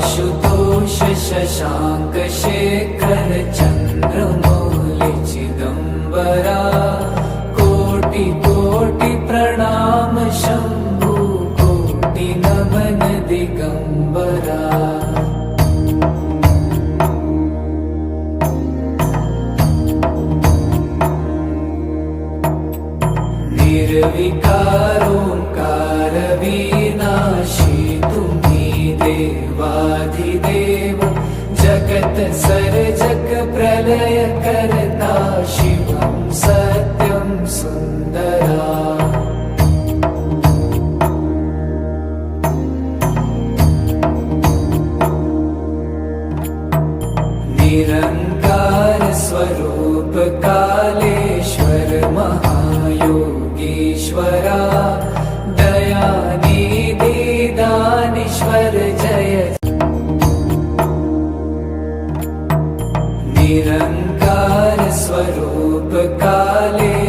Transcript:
आशुतोष शशांक शेखर चंद्रमौलि चिदंबरा कोटि कोटि प्रणाम शंभु कोटि नमन दिगंबरा। निर्विकारोंकार विनाशी तुम्ही देवाधिदेव जगत सर्जक प्रलय करता शिवं सत्यं सुंदरा। निरंकार स्वरूप कालेश्वर महायोगीश्वरा दयानिधि दानीश्वर जय। निरंकार स्वरूप काले